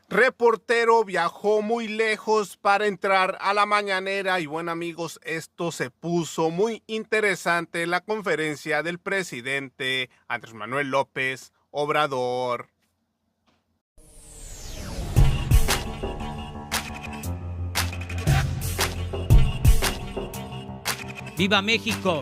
Reportero viajó muy lejos para entrar a la mañanera y bueno amigos, esto se puso muy interesante en la conferencia del presidente Andrés Manuel López Obrador. ¡Viva México!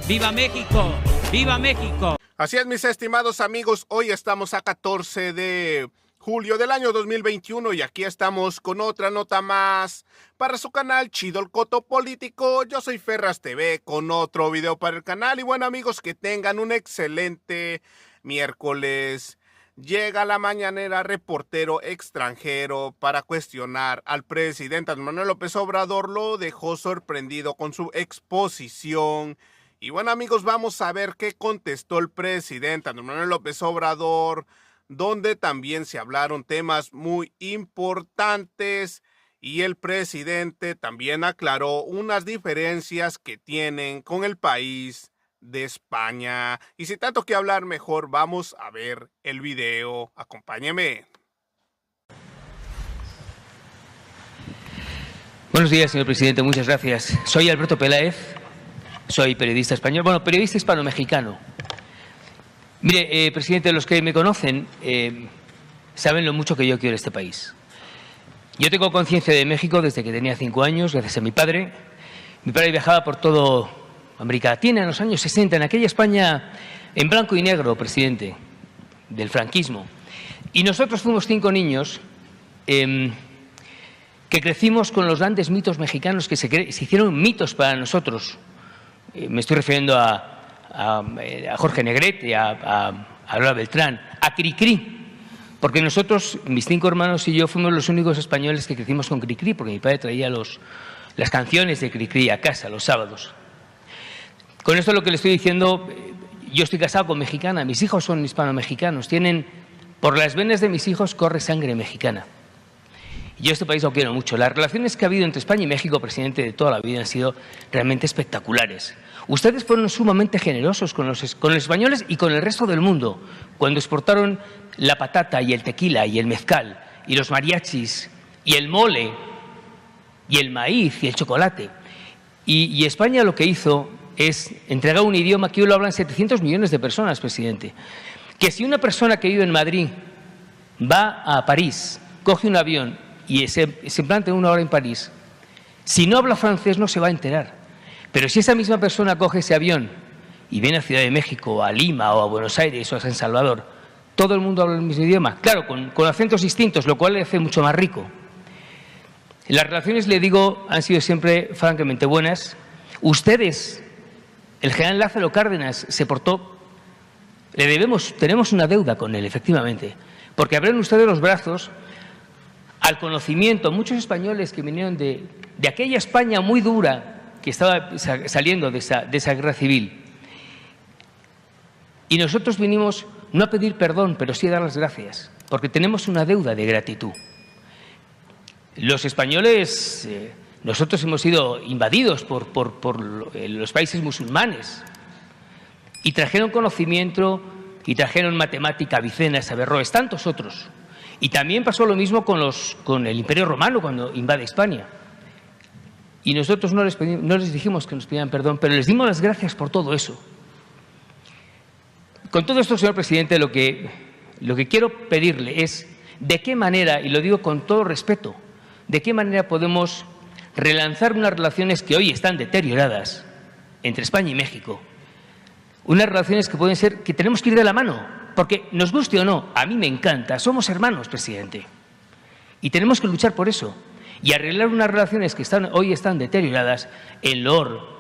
¡Viva México! ¡Viva México! Así es, mis estimados amigos, hoy estamos a 14 de julio del año 2021 y aquí estamos con otra nota más para su canal Chido el Coto Político. Yo soy Ferras TV con otro video para el canal y bueno amigos, que tengan un excelente miércoles. Llega la mañanera reportero extranjero para cuestionar al presidente Andrés Manuel López Obrador. Lo dejó sorprendido con su exposición. Y bueno amigos, vamos a ver qué contestó el presidente Andrés Manuel López Obrador, donde también se hablaron temas muy importantes y el presidente también aclaró unas diferencias que tienen con el país de España. Y sin tanto que hablar, mejor vamos a ver el video. Acompáñeme. Buenos días, señor presidente, muchas gracias. Soy Alberto Peláez, soy periodista español, periodista hispano-mexicano. Mire, presidente, los que me conocen saben lo mucho que yo quiero este país. Yo tengo conciencia de México desde que tenía 5 años, gracias a mi padre. Mi padre viajaba por toda América Latina en los años 60, en aquella España en blanco y negro, presidente, del franquismo. Y nosotros fuimos 5 niños que crecimos con los grandes mitos mexicanos que se hicieron mitos para nosotros. Me estoy refiriendo a Jorge Negrete, a Lola Beltrán, a Cricri, porque nosotros, mis 5 hermanos y yo, fuimos los únicos españoles que crecimos con Cricri, porque mi padre traía las canciones de Cricri a casa los sábados. Con esto lo que le estoy diciendo, yo estoy casado con mexicana, mis hijos son hispano-mexicanos, por las venas de mis hijos corre sangre mexicana. Yo este país lo quiero mucho. Las relaciones que ha habido entre España y México, presidente, de toda la vida han sido realmente espectaculares. Ustedes fueron sumamente generosos con los españoles y con el resto del mundo cuando exportaron la patata y el tequila y el mezcal y los mariachis y el mole y el maíz y el chocolate. Y España lo que hizo es entregar un idioma que hoy lo hablan 700 millones de personas, presidente. Que si una persona que vive en Madrid va a París, coge un avión y se plantea 1 hora en París, si no habla francés no se va a enterar. Pero si esa misma persona coge ese avión y viene a Ciudad de México, a Lima o a Buenos Aires o a San Salvador, todo el mundo habla el mismo idioma, claro, con acentos distintos, lo cual le hace mucho más rico. Las relaciones, le digo, han sido siempre francamente buenas. Ustedes, el general Lázaro Cárdenas se portó, tenemos una deuda con él, efectivamente, porque abrieron ustedes los brazos al conocimiento. Muchos españoles que vinieron de aquella España muy dura que estaba saliendo de esa guerra civil. Y nosotros vinimos no a pedir perdón, pero sí a dar las gracias, porque tenemos una deuda de gratitud. Los españoles, nosotros hemos sido invadidos por los países musulmanes y trajeron conocimiento y trajeron matemática, Avicena, Averroes, tantos otros. Y también pasó lo mismo con el Imperio Romano cuando invade España. Y nosotros no les dijimos que nos pidieran perdón, pero les dimos las gracias por todo eso. Con todo esto, señor presidente, lo que quiero pedirle es de qué manera, y lo digo con todo respeto, de qué manera podemos relanzar unas relaciones que hoy están deterioradas entre España y México. Unas relaciones que tenemos que ir de la mano, porque nos guste o no, a mí me encanta, somos hermanos, presidente, y tenemos que luchar por eso y arreglar unas relaciones que hoy están deterioradas en loor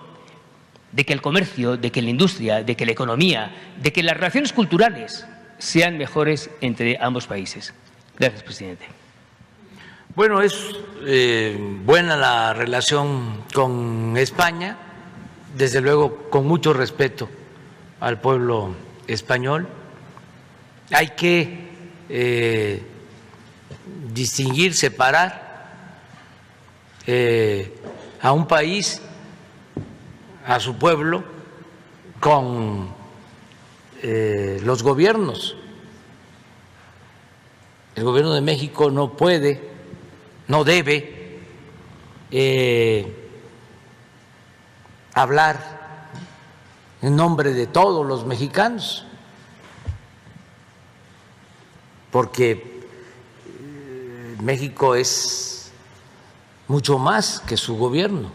de que el comercio, de que la industria, de que la economía, de que las relaciones culturales sean mejores entre ambos países. Gracias, presidente. Bueno, es buena la relación con España, desde luego con mucho respeto al pueblo español. Hay que distinguir, separar a un país, a su pueblo, con los gobiernos. el gobierno de México no puede, no debe hablar en nombre de todos los mexicanos, porque México es mucho más que su gobierno.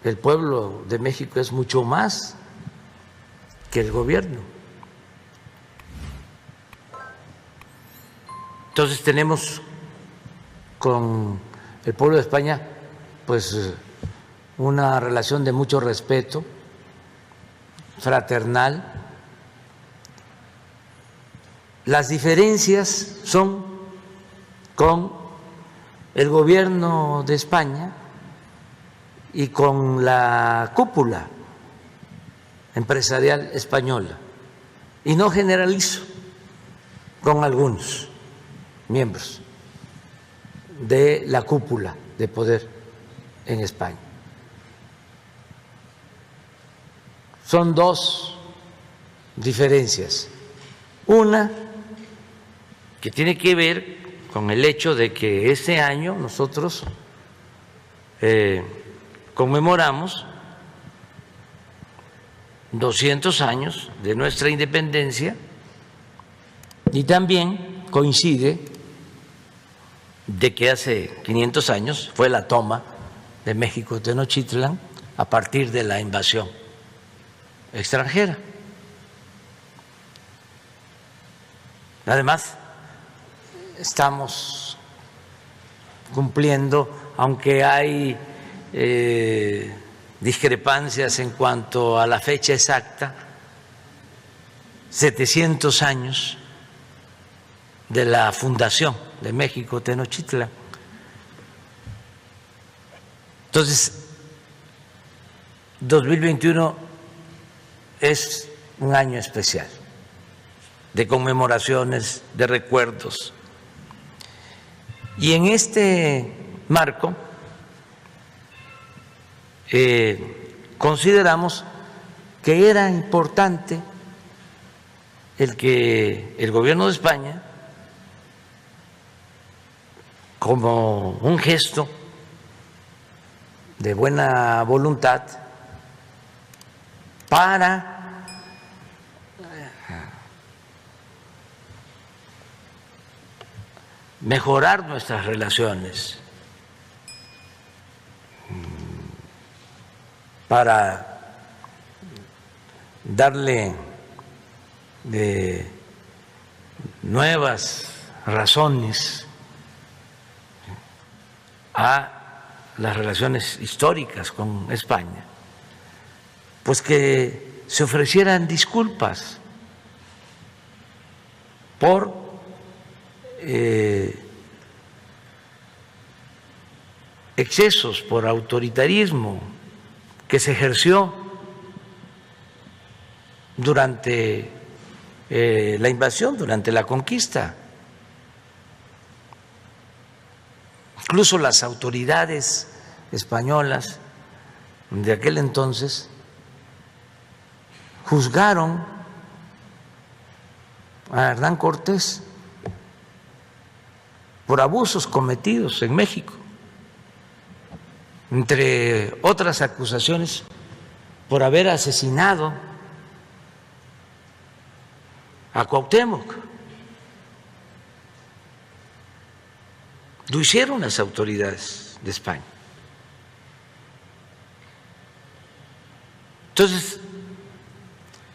El pueblo de México es mucho más que el gobierno. Entonces tenemos con el pueblo de España pues una relación de mucho respeto, fraternal. Las diferencias son con el gobierno de España y con la cúpula empresarial española, y no generalizo, con algunos miembros de la cúpula de poder en España. Son dos diferencias. Una que tiene que ver con el hecho de que este año nosotros conmemoramos 200 años de nuestra independencia, y también coincide de que hace 500 años fue la toma de México Tenochtitlan a partir de la invasión extranjera. Además, estamos cumpliendo, aunque hay discrepancias en cuanto a la fecha exacta, 700 años de la fundación de México Tenochtitlan. Entonces, 2021 es un año especial de conmemoraciones, de recuerdos. Y en este marco consideramos que era importante el que el gobierno de España, como un gesto de buena voluntad para mejorar nuestras relaciones, para darle nuevas razones a las relaciones históricas con España, pues que se ofrecieran disculpas por excesos, por autoritarismo que se ejerció durante la invasión, durante la conquista. Incluso las autoridades españolas de aquel entonces juzgaron a Hernán Cortés por abusos cometidos en México, entre otras acusaciones, por haber asesinado a Cuauhtémoc. Lo hicieron las autoridades de España. Entonces,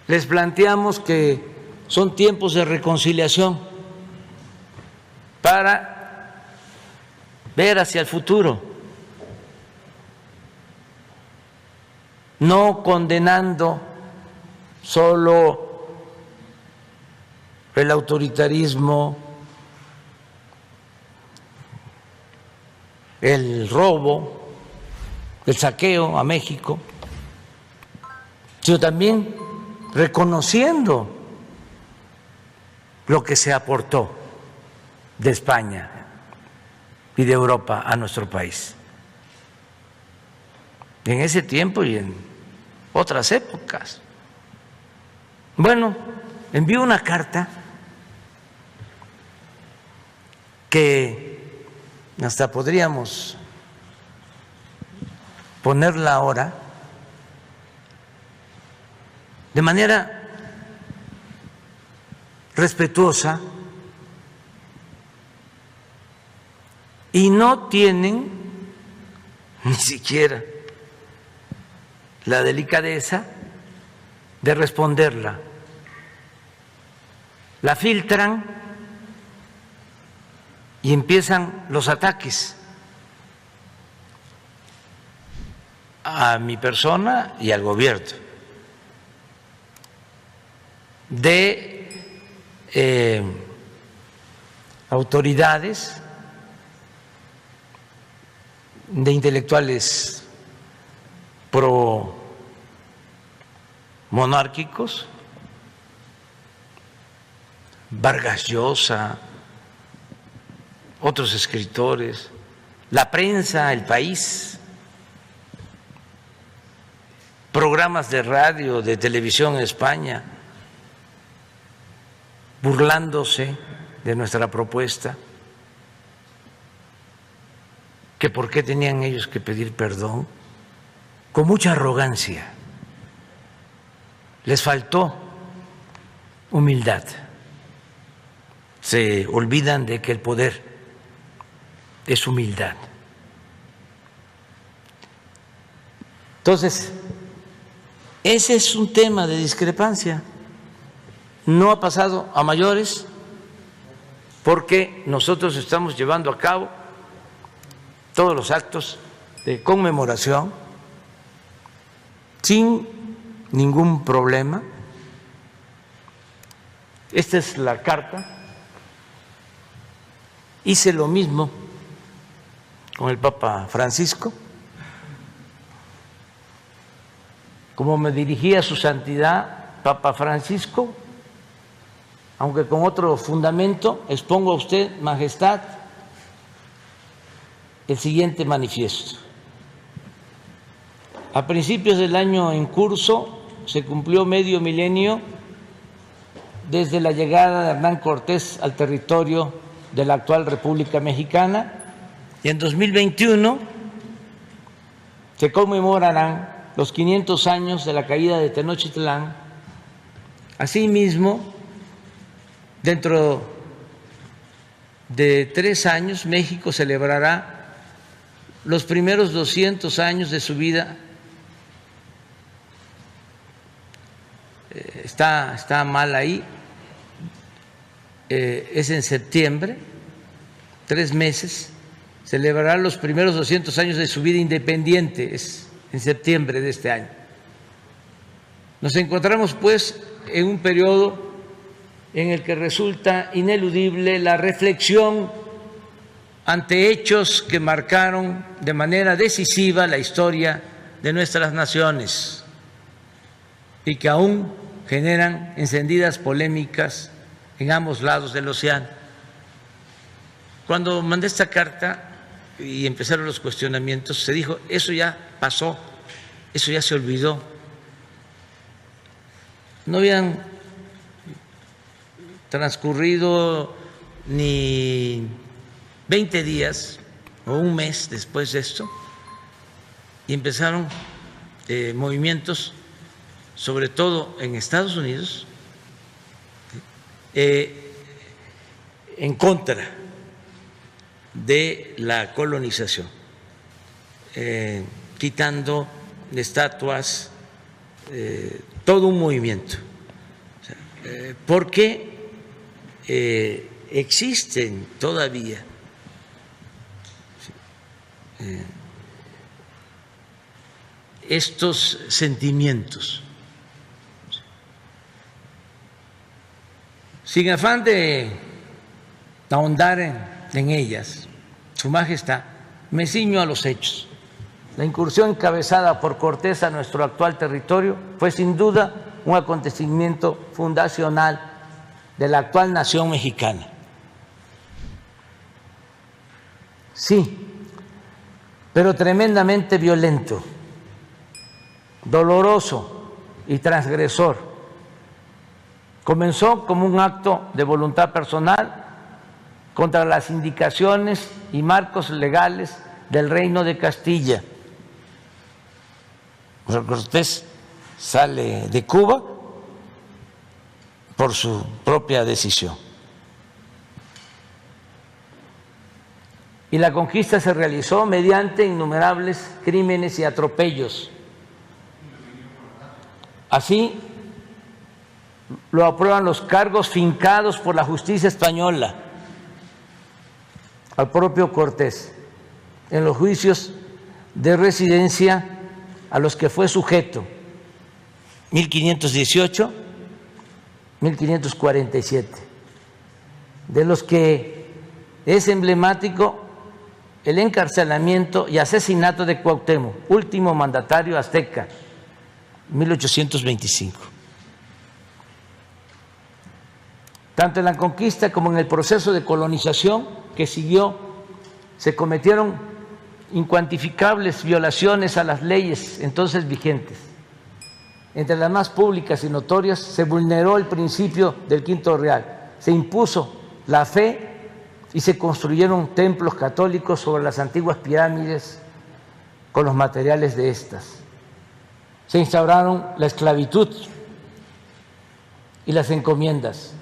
les planteamos que son tiempos de reconciliación para ver hacia el futuro, no condenando solo el autoritarismo, el robo, el saqueo a México, sino también reconociendo lo que se aportó de España y de Europa a nuestro país. En ese tiempo y en otras épocas. Bueno, envió una carta que hasta podríamos ponerla ahora de manera respetuosa, y no tienen ni siquiera la delicadeza de responderla. La filtran y empiezan los ataques a mi persona y al gobierno de autoridades, de intelectuales pro-monárquicos, Vargas Llosa, otros escritores, la prensa, El País, programas de radio, de televisión en España, burlándose de nuestra propuesta, que por qué tenían ellos que pedir perdón, con mucha arrogancia. Les faltó humildad. Se olvidan de que el poder es humildad. Entonces, ese es un tema de discrepancia. No ha pasado a mayores porque nosotros estamos llevando a cabo todos los actos de conmemoración sin ningún problema. Esta es la carta. Hice lo mismo con el Papa Francisco. Como me dirigía su santidad Papa Francisco, aunque con otro fundamento, expongo a usted, Majestad, el siguiente manifiesto. A principios del año en curso se cumplió medio milenio desde la llegada de Hernán Cortés al territorio de la actual República Mexicana, y en 2021 se conmemorarán los 500 años de la caída de Tenochtitlán. Asimismo, dentro de 3 años, México celebrará los primeros 200 años de su vida. Está mal ahí. Es en septiembre, 3 meses, celebrará los primeros 200 años de su vida independiente, es en septiembre de este año. Nos encontramos pues en un periodo en el que resulta ineludible la reflexión ante hechos que marcaron de manera decisiva la historia de nuestras naciones y que aún generan encendidas polémicas en ambos lados del océano. Cuando mandé esta carta y empezaron los cuestionamientos, se dijo, eso ya pasó, eso ya se olvidó. No habían transcurrido ni 20 días o un mes después de esto y empezaron movimientos, sobre todo en Estados Unidos, en contra de la colonización, quitando estatuas, todo un movimiento, porque existen todavía estos sentimientos. Sin afán de ahondar en ellas, Su Majestad, me ciño a los hechos. La incursión encabezada por Cortés a nuestro actual territorio fue sin duda un acontecimiento fundacional de la actual nación mexicana. Sí, pero tremendamente violento, doloroso y transgresor. Comenzó como un acto de voluntad personal contra las indicaciones y marcos legales del Reino de Castilla. Cortés sale de Cuba por su propia decisión. Y la conquista se realizó mediante innumerables crímenes y atropellos. Así lo aprueban los cargos fincados por la justicia española al propio Cortés en los juicios de residencia a los que fue sujeto, 1518, 1547, de los que es emblemático el encarcelamiento y asesinato de Cuauhtémoc, último mandatario azteca, 1825. Tanto en la conquista como en el proceso de colonización que siguió, se cometieron incuantificables violaciones a las leyes entonces vigentes. Entre las más públicas y notorias, se vulneró el principio del Quinto Real, se impuso la fe y se construyeron templos católicos sobre las antiguas pirámides con los materiales de estas. Se instauraron la esclavitud y las encomiendas.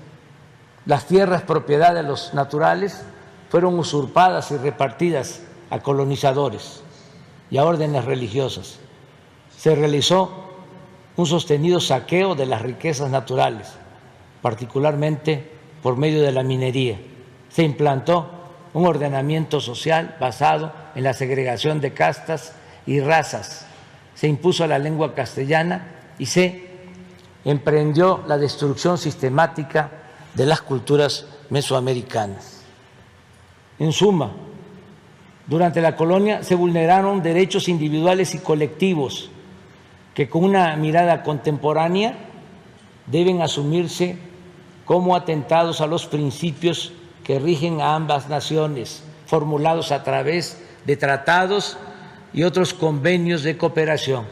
Las tierras propiedad de los naturales fueron usurpadas y repartidas a colonizadores y a órdenes religiosas. Se realizó un sostenido saqueo de las riquezas naturales, particularmente por medio de la minería. Se implantó un ordenamiento social basado en la segregación de castas y razas. Se impuso la lengua castellana y se emprendió la destrucción sistemática de las culturas mesoamericanas. En suma, durante la colonia se vulneraron derechos individuales y colectivos que con una mirada contemporánea deben asumirse como atentados a los principios que rigen a ambas naciones, formulados a través de tratados y otros convenios de cooperación.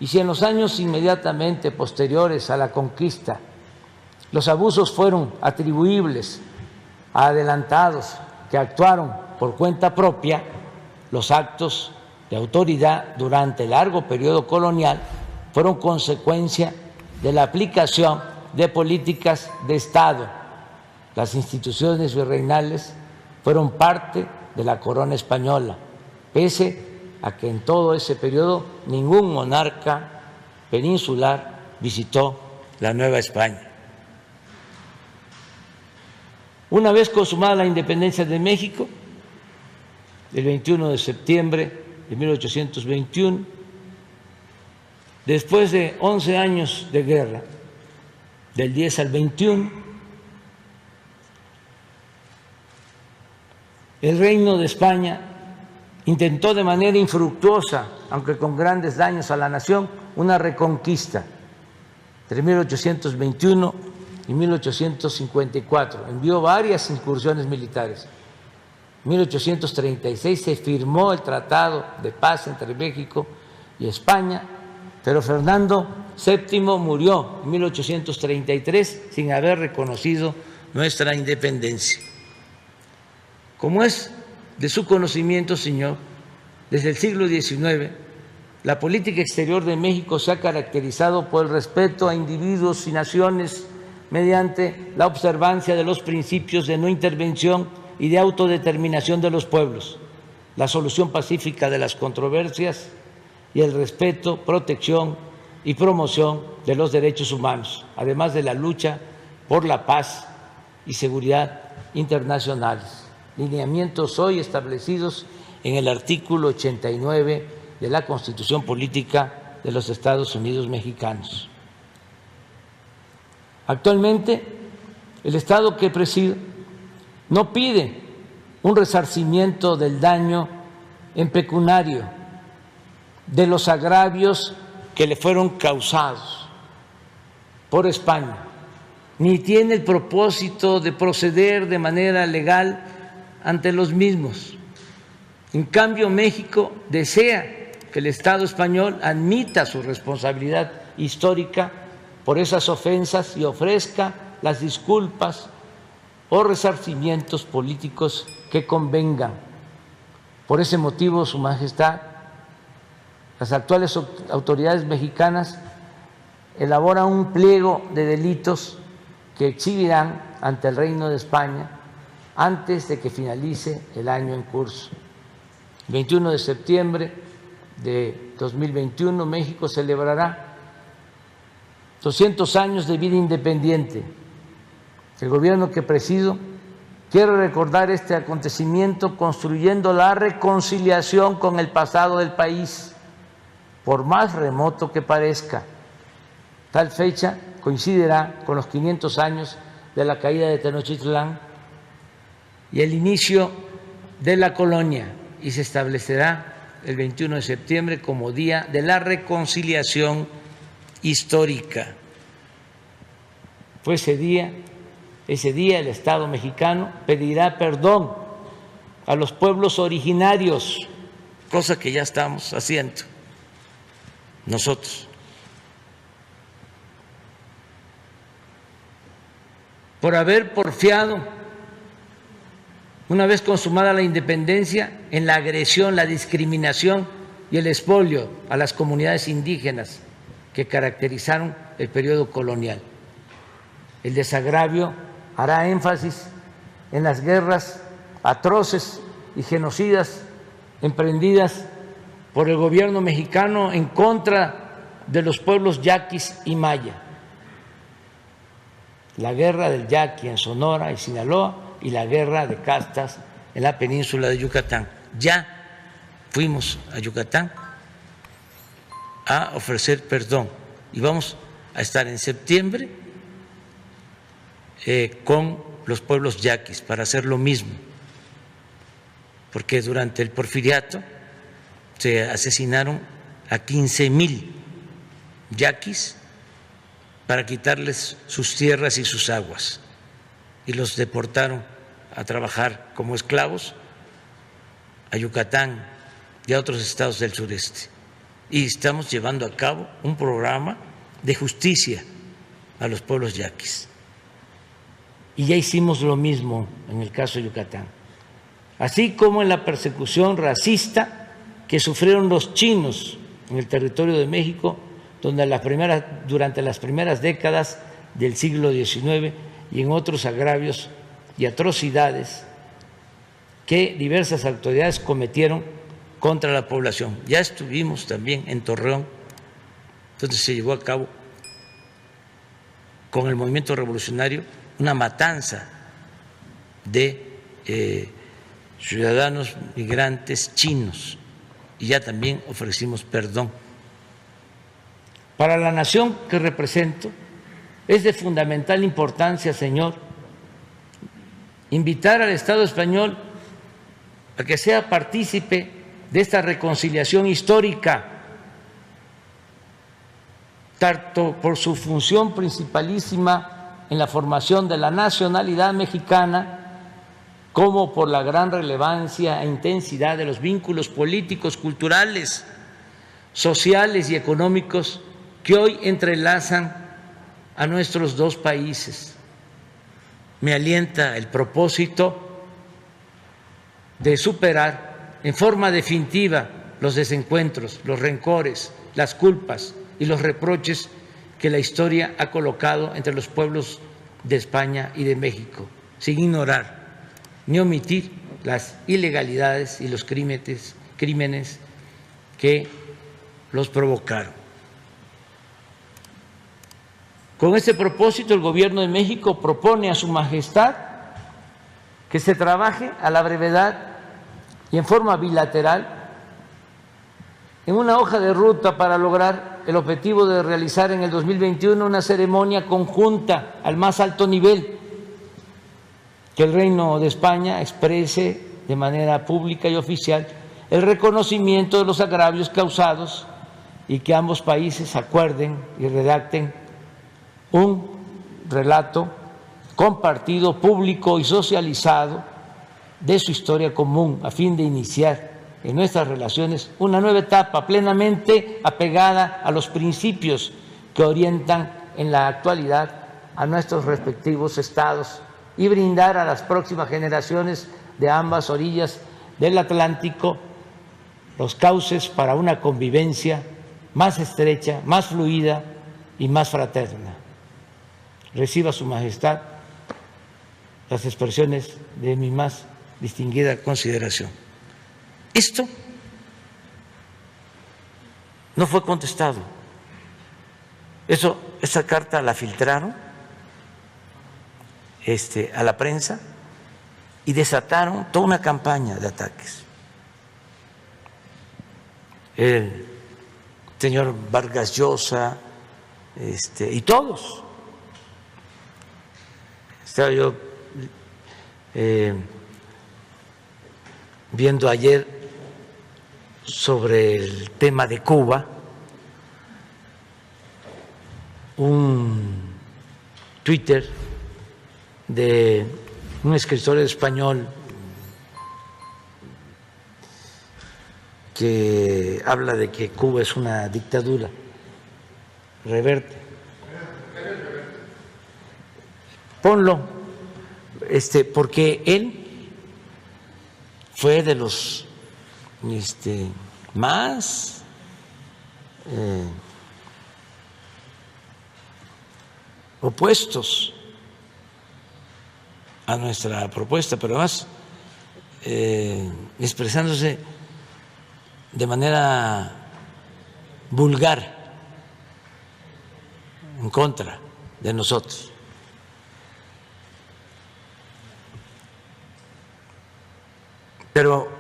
Y si en los años inmediatamente posteriores a la conquista los abusos fueron atribuibles a adelantados que actuaron por cuenta propia, los actos de autoridad durante el largo periodo colonial fueron consecuencia de la aplicación de políticas de Estado. Las instituciones virreinales fueron parte de la corona española, pese a que en todo ese periodo ningún monarca peninsular visitó la Nueva España. Una vez consumada la independencia de México, el 21 de septiembre de 1821, después de 11 años de guerra, del 10 al 21, el Reino de España intentó de manera infructuosa, aunque con grandes daños a la nación, una reconquista entre 1821 y 1854. Envió varias incursiones militares. En 1836 se firmó el Tratado de Paz entre México y España, pero Fernando VII murió en 1833 sin haber reconocido nuestra independencia. Como es de su conocimiento, señor, desde el siglo XIX, la política exterior de México se ha caracterizado por el respeto a individuos y naciones mediante la observancia de los principios de no intervención y de autodeterminación de los pueblos, la solución pacífica de las controversias y el respeto, protección y promoción de los derechos humanos, además de la lucha por la paz y seguridad internacionales. Lineamientos hoy establecidos en el artículo 89 de la Constitución Política de los Estados Unidos Mexicanos. Actualmente, el Estado que presido no pide un resarcimiento del daño en pecuniario de los agravios que le fueron causados por España, ni tiene el propósito de proceder de manera legal ante los mismos. En cambio, México desea que el Estado español admita su responsabilidad histórica por esas ofensas y ofrezca las disculpas o resarcimientos políticos que convengan. Por ese motivo, Su Majestad, las actuales autoridades mexicanas elaboran un pliego de delitos que exhibirán ante el Reino de España antes de que finalice el año en curso. El 21 de septiembre de 2021, México celebrará 200 años de vida independiente. El gobierno que presido quiere recordar este acontecimiento construyendo la reconciliación con el pasado del país, por más remoto que parezca. Tal fecha coincidirá con los 500 años de la caída de Tenochtitlán y el inicio de la colonia, y se establecerá el 21 de septiembre como Día de la Reconciliación Histórica. Fue ese día el Estado mexicano pedirá perdón a los pueblos originarios, cosa que ya estamos haciendo nosotros, por haber porfiado, una vez consumada la independencia, en la agresión, la discriminación y el expolio a las comunidades indígenas que caracterizaron el periodo colonial. El desagravio hará énfasis en las guerras atroces y genocidas emprendidas por el gobierno mexicano en contra de los pueblos yaquis y maya. La guerra del Yaqui en Sonora y Sinaloa y la guerra de castas en la península de Yucatán. Ya fuimos a Yucatán a ofrecer perdón y vamos a estar en septiembre con los pueblos yaquis para hacer lo mismo, porque durante el porfiriato se asesinaron a 15,000 yaquis para quitarles sus tierras y sus aguas y los deportaron a trabajar como esclavos a Yucatán y a otros estados del sureste. Y estamos llevando a cabo un programa de justicia a los pueblos yaquis. Y ya hicimos lo mismo en el caso de Yucatán, así como en la persecución racista que sufrieron los chinos en el territorio de México durante las primeras décadas del siglo XIX y en otros agravios y atrocidades que diversas autoridades cometieron contra la población. Ya estuvimos también en Torreón, donde se llevó a cabo con el movimiento revolucionario una matanza de ciudadanos migrantes chinos, y ya también ofrecimos perdón. Para la nación que represento es de fundamental importancia, señor, invitar al Estado español a que sea partícipe de esta reconciliación histórica, tanto por su función principalísima en la formación de la nacionalidad mexicana, como por la gran relevancia e intensidad de los vínculos políticos, culturales, sociales y económicos que hoy entrelazan a nuestros dos países. Me alienta el propósito de superar en forma definitiva los desencuentros, los rencores, las culpas y los reproches que la historia ha colocado entre los pueblos de España y de México, sin ignorar ni omitir las ilegalidades y los crímenes que los provocaron. Con este propósito, el Gobierno de México propone a Su Majestad que se trabaje a la brevedad y en forma bilateral en una hoja de ruta para lograr el objetivo de realizar en el 2021 una ceremonia conjunta al más alto nivel, que el Reino de España exprese de manera pública y oficial el reconocimiento de los agravios causados y que ambos países acuerden y redacten un relato compartido, público y socializado de su historia común, a fin de iniciar en nuestras relaciones una nueva etapa plenamente apegada a los principios que orientan en la actualidad a nuestros respectivos estados y brindar a las próximas generaciones de ambas orillas del Atlántico los cauces para una convivencia más estrecha, más fluida y más fraterna. Reciba Su Majestad las expresiones de mi más distinguida consideración. Esto no fue contestado. Esa carta la filtraron a la prensa y desataron toda una campaña de ataques. El señor Vargas Llosa y todos. Estaba yo viendo ayer sobre el tema de Cuba un Twitter de un escritor español que habla de que Cuba es una dictadura. Reverte. Ponlo, porque él fue de los más opuestos a nuestra propuesta, pero además expresándose de manera vulgar en contra de nosotros. Pero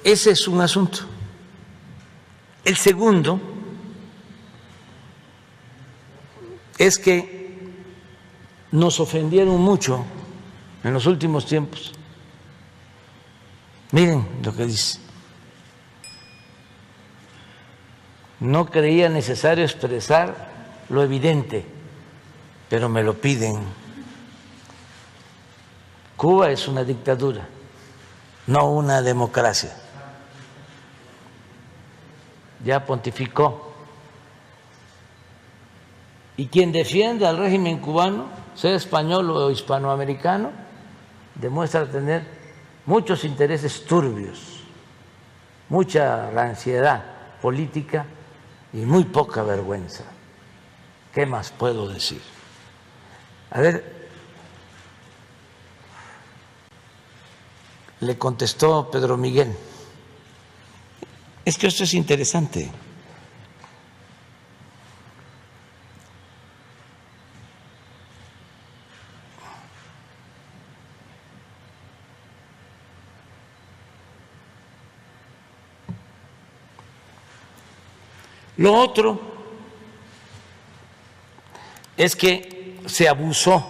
ese es un asunto. El segundo es que nos ofendieron mucho en los últimos tiempos. Miren lo que dice. No creía necesario expresar lo evidente, pero me lo piden. Cuba es una dictadura, no una democracia. Ya pontificó. Y quien defiende al régimen cubano, sea español o hispanoamericano, demuestra tener muchos intereses turbios, mucha ansiedad política y muy poca vergüenza. ¿Qué más puedo decir? A ver, le contestó Pedro Miguel. Es que esto es interesante. Lo otro es que se abusó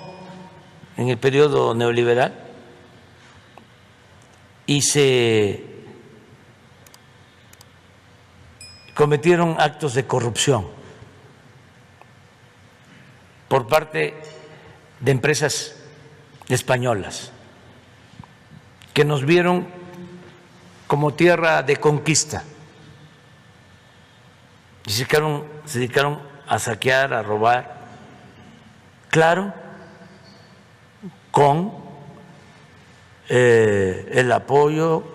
en el periodo neoliberal y se cometieron actos de corrupción por parte de empresas españolas que nos vieron como tierra de conquista y se dedicaron a saquear, a robar, claro, con el apoyo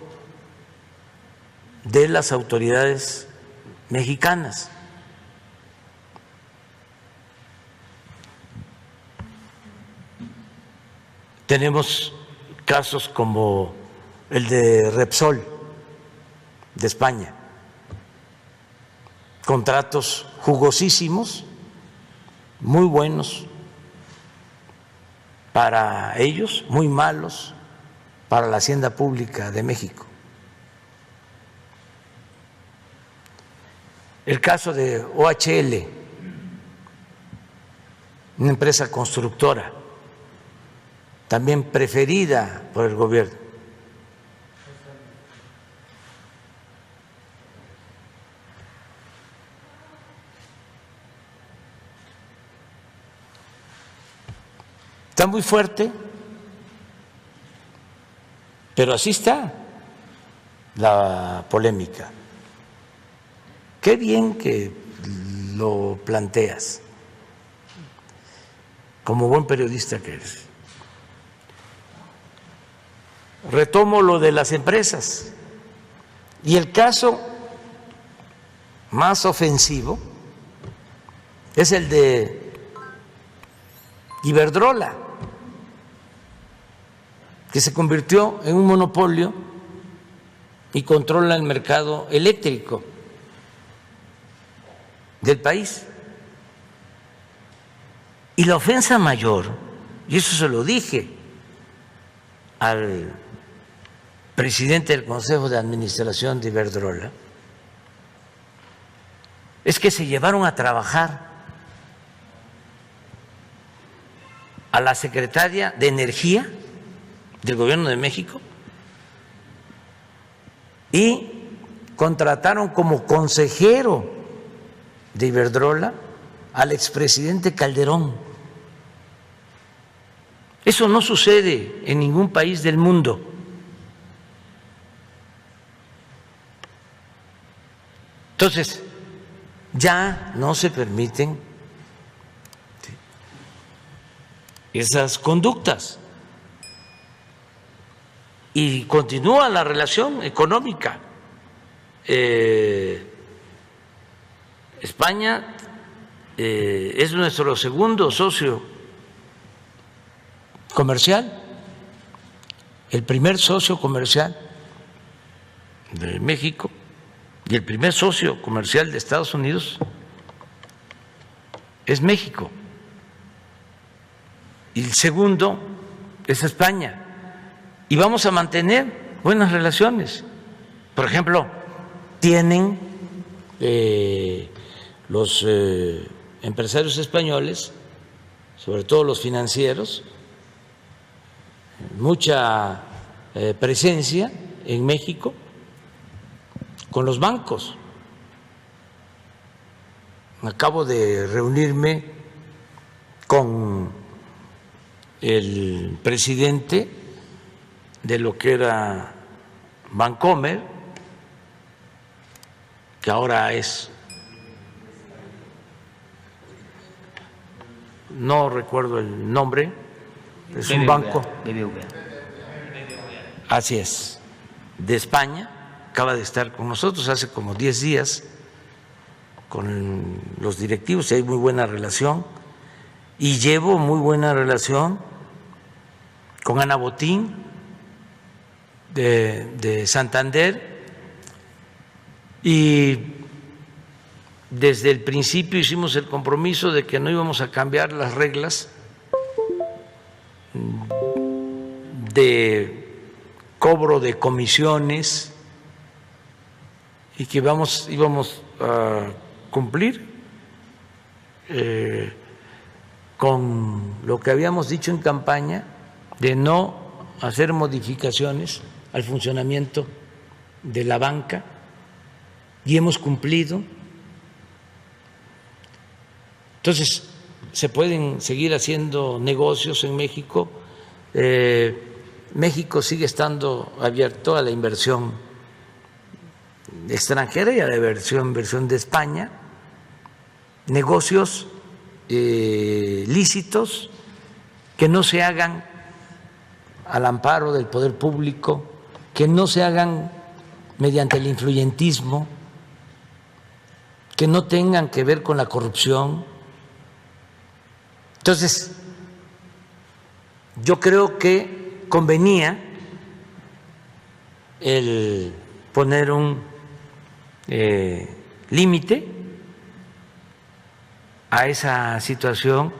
de las autoridades mexicanas. Tenemos casos como el de Repsol de España, contratos jugosísimos, muy buenos para ellos, muy malos para la hacienda pública de México. El caso de OHL, una empresa constructora, también preferida por el gobierno. Está muy fuerte, pero así está la polémica. Qué bien que lo planteas, como buen periodista que eres. retomo lo de las empresas. Y el caso más ofensivo es el de Iberdrola, que se convirtió en un monopolio y controla el mercado eléctrico del país. Y la ofensa mayor, y eso se lo dije al presidente del Consejo de Administración de Iberdrola, es que se llevaron a trabajar a la secretaria de Energía del Gobierno de México y contrataron como consejero de Iberdrola al expresidente Calderón. Eso no sucede en ningún país del mundo. Entonces, ya no se permiten esas conductas y continúa la relación económica. España es nuestro segundo socio comercial, el primer socio comercial de México y el primer socio comercial de Estados Unidos es México. Y el segundo es España. Y vamos a mantener buenas relaciones. Por ejemplo, tienen los empresarios españoles, sobre todo los financieros, mucha presencia en México con los bancos. Acabo de reunirme con el presidente de lo que era Bancomer, que ahora es, no recuerdo el nombre, es un banco, así es, de España, acaba de estar con nosotros hace como 10 días con los directivos y hay muy buena relación, y llevo muy buena relación con Ana Botín de Santander, y desde el principio hicimos el compromiso de que no íbamos a cambiar las reglas de cobro de comisiones y que íbamos a cumplir con lo que habíamos dicho en campaña de no hacer modificaciones al funcionamiento de la banca, y hemos cumplido. Entonces, se pueden seguir haciendo negocios en México. México sigue estando abierto a la inversión extranjera y a la inversión de España, negocios lícitos que no se hagan al amparo del poder público, que no se hagan mediante el influyentismo, que no tengan que ver con la corrupción. Entonces, yo creo que convenía el poner un límite a esa situación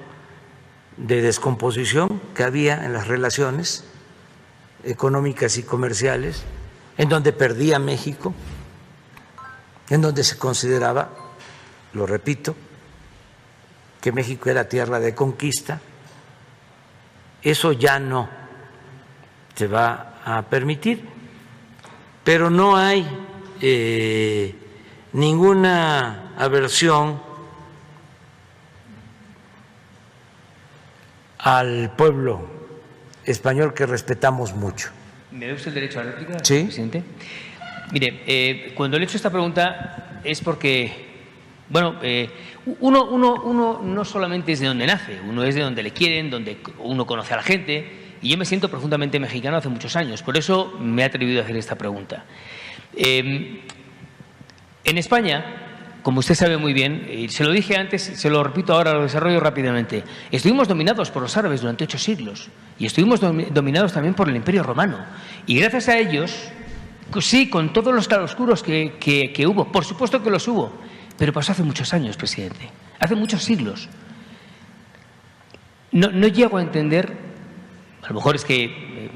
de descomposición que había en las relaciones económicas y comerciales, en donde perdía México, en donde se consideraba, lo repito, que México era tierra de conquista. Eso ya no se va a permitir, pero no hay ninguna aversión al pueblo español, que respetamos mucho. ¿Me da usted el derecho a la réplica, sí, presidente? Mire, cuando le he hecho esta pregunta es porque, bueno, uno no solamente es de donde nace, uno es de donde le quieren, donde uno conoce a la gente, Y yo me siento profundamente mexicano hace muchos años, por eso me he atrevido a hacer esta pregunta. En España, como usted sabe muy bien, y se lo dije antes, se lo repito ahora, lo desarrollo rápidamente, estuvimos dominados por los árabes durante 8 siglos y estuvimos dominados también por el Imperio Romano. Y gracias a ellos, sí, con todos los claroscuros que hubo, por supuesto que los hubo, pero pasó hace muchos años, presidente, hace muchos siglos. No llego a entender, a lo mejor es que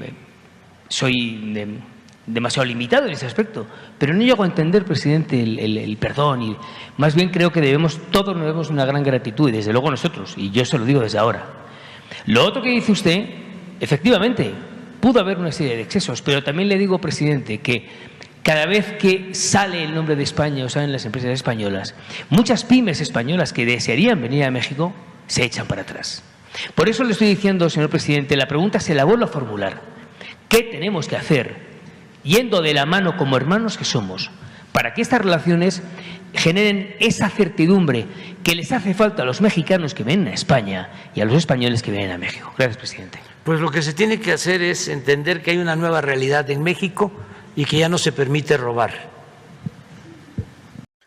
soy demasiado limitado en ese aspecto, pero no llego a entender, presidente, el perdón, y más bien creo que todos nos debemos una gran gratitud, y desde luego nosotros, y yo se lo digo desde ahora. Lo otro que dice usted, efectivamente, pudo haber una serie de excesos, pero también le digo, presidente, que cada vez que sale el nombre de España o salen las empresas españolas, muchas pymes españolas que desearían venir a México se echan para atrás. Por eso le estoy diciendo, señor presidente, la pregunta se la vuelvo a formular. ¿Qué tenemos que hacer, yendo de la mano como hermanos que somos, para que estas relaciones generen esa certidumbre que les hace falta a los mexicanos que vienen a España y a los españoles que vienen a México? Gracias, presidente. Pues lo que se tiene que hacer es entender que hay una nueva realidad en México y que ya no se permite robar.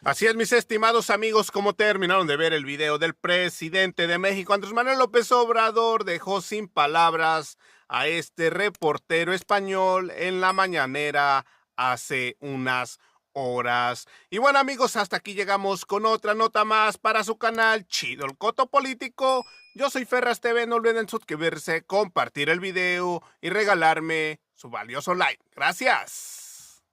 Así es, mis estimados amigos, como terminaron de ver el video del presidente de México, Andrés Manuel López Obrador, dejó sin palabras a este reportero español en la mañanera hace unas horas. Y bueno, amigos, hasta aquí llegamos con otra nota más para su canal Chido el Coto Político. Yo soy Ferras TV, no olviden suscribirse, compartir el video y regalarme su valioso like. Gracias.